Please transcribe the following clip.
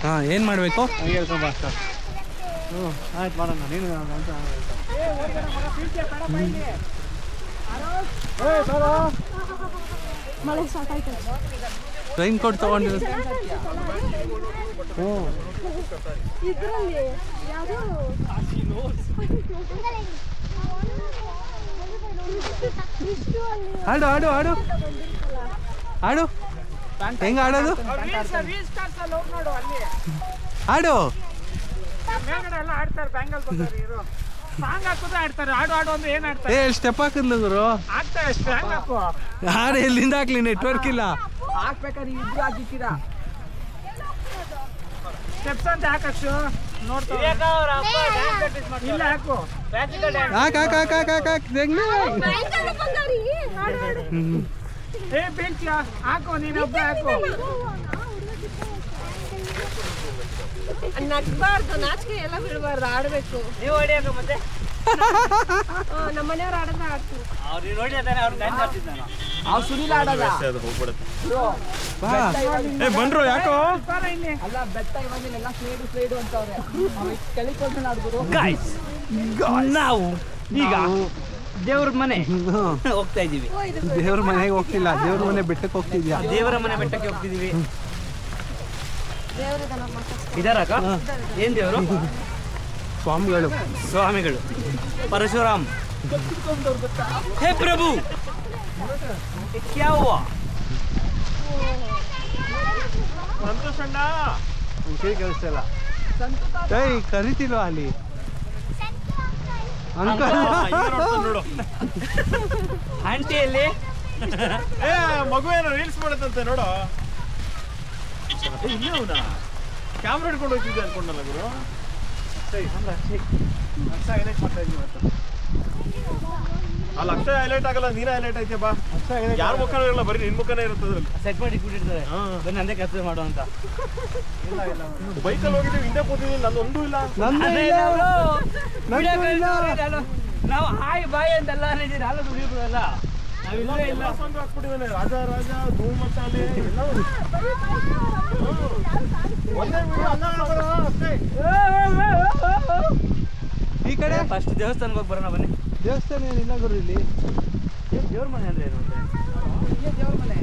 ಹಾಂ ಏನು ಮಾಡಬೇಕು? ಹೇಳ್ಕೊಂಬ ಅಷ್ಟ. ಆಯ್ತು ಮಾಡೋಣ. ನೀನು ಮಳೆ ಸ್ಟಾರ್ಟ್ ಆಯ್ತು. ರೈನ್ ಕೋಟ್ ತೊಗೊಂಡಿರೋ ಇದರಲ್ಲಿ ಯಾವುದು ಆಡು ಆಡು ಆಡು ಆಡು ಹೆಂಗೆ ಆಡೋದು? ಆಡು ಸ್ಟೆಪ್ ಹಾಕಿದ್ಲು ಗುರು. ಆಡು ಎಲ್ಲಿಂದ ಹಾಕ್ಲಿ? ನೆಟ್ವರ್ಕ್ ಇಲ್ಲ. ಹಾಕ್ಬೇಕಾದ್ರೆ ಇಬ್ರು ಹಾಕಿದ್ದೀರಾ ಸ್ಟೆಪ್ಸ್ ಅಂತ ಹಾಕಷ್ಟು ನೋಡ್ತಾರೆ. ಇಲ್ಲ ಹಾಕು ಏ ಬೆಂಚ್ ಹಾಕು, ನೀನೊಬ್ಬ ಹಾಕು. ನಗ್ಬಾರ್ದು, ನಾಚಿಕೆ ಎಲ್ಲ ಬಿಡಬಾರ್ದು, ಆಡ್ಬೇಕು. ನೀವು ಹೊಡಿಯಕ ಮತ್ತೆ ನಮ್ಮ ಮನೆಯವ್ರು ಆಡೋದ ಆಡ್ತೀವಿ. ಅವ್ರು ನೋಡಿದಾನೆ, ಅವ್ರು ಡ್ಯಾನ್ಸ್ ಆಡ್ತಿದ್ದಾನೆ. ಅವ್ರು ಸುನಿಲ್ ಆಡಲ್ಲ. ಬಂದ್ರು ಯಾಕೋ? ಅಲ್ಲ ಬೆಟ್ಟ ಇವಾಗೆಲ್ಲ ಸ್ಲೈಡು ಅಂತವ್ರೆ. ಕಲಿಕೊಂಡು ಆಡ್ಬೋದು. ನಾವು ಈಗ ದೇವ್ರ ಮನೆ ಹೋಗ್ತಾ ಇದೀವಿ. ದೇವ್ರ ಮನೆಗೆ ಹೋಗ್ತಿಲ್ಲ, ದೇವ್ರ ಮನೆ ಬೆಟ್ಟಕ್ಕೆ ಹೋಗ್ತಿದ್ಯಾ? ದೇವರ ಮನೆ ಬೆಟ್ಟಕ್ಕೆ ಹೋಗ್ತಿದೀವಿ. ಇದಾರಕ್ಕ? ಏನ್ ದೇವರು? ಸ್ವಾಮಿಗಳು. ಸ್ವಾಮಿಗಳು ಪರಶುರಾಮ್. ಹೇ ಪ್ರಭು ಕ್ಯಾ ಹುವಾ? ಸಂತೋಷಣ್ಣ ಕೇಳಿಸ್ತಲ್ಲ. ಏಯ್ ಕರಿತಿಲ್ವಾ ಅಲ್ಲಿ ಅಂಕಲ್? ನೋಡು ಆಂಟಿಯಲ್ಲಿ ಮಗುವೇನೋ ರೀಲ್ಸ್ ಮಾಡತ್ತಂತೆ ನೋಡು. ಕ್ಯಾಮ್ರಾ ಹಿಡ್ಕೊಂಡು ಹೋಗ್ತಿದ್ದೆ ಅನ್ಕೊಂಡಲ್ಲ ಗುರು. ಅಲ್ಲ ಅಕ್ಷಯ ಹೈಲೈಟ್ ಆಗಲ್ಲ, ನೀನೇ ಹೈಲೈಟ್ ಐತೆ ಬಾ. ಯಾರ ಮುಖನೂ ಇರಲ್ಲ, ಬರೀ ನಿನ್ ಮುಖನೇ ಇರ್ತದೆ. ಸೆಟ್ ಮಾಡಿ ಇಟ್ಬಿಟ್ಟಿರ್ತಾರೆ. ಬನ್ನಿ ಅಂದೇ ಕೆಲಸ ಮಾಡು ಅಂತ. ಬೈಕಲ್ಲಿ ಹೋಗಿದ್ದೀವಿ, ಹಿಂದೆ ಕೂತಿದ್ದೀವಿ, ನಂದೊಂದೂ ಇಲ್ಲ. ನಾವು ಹಾಯ್ ಬಾಯ್ ಅಂತೆಲ್ಲ ಹೇಳಿದ್ರೆ ಹಾಲು ದುಡಿಯೋಲ್ಲ. ನಾವಿಲ್ಲೇ ಇಲ್ಲ. ಹಾಕ್ಬಿಟ್ಟಿದ್ದಾನೆ ರಾಜ ರಾಜ ಧೂಮ್ ಮಸಾಲೆ ಎಲ್ಲ ಈ ಕಡೆ ಫಸ್ಟ್ ದೇವಸ್ಥಾನಕ್ಕೆ ಹೋಗಿ ಬರೋಣ ಬನ್ನಿ. ದೇವಸ್ಥಾನ ಏನಿಲ್ಲ ಗುರು ಇಲ್ಲಿ. ದೇವ್ರ ಮನೆ ಅಂದ್ರೆ ಏನು? ದೇವ್ರ ಮನೆ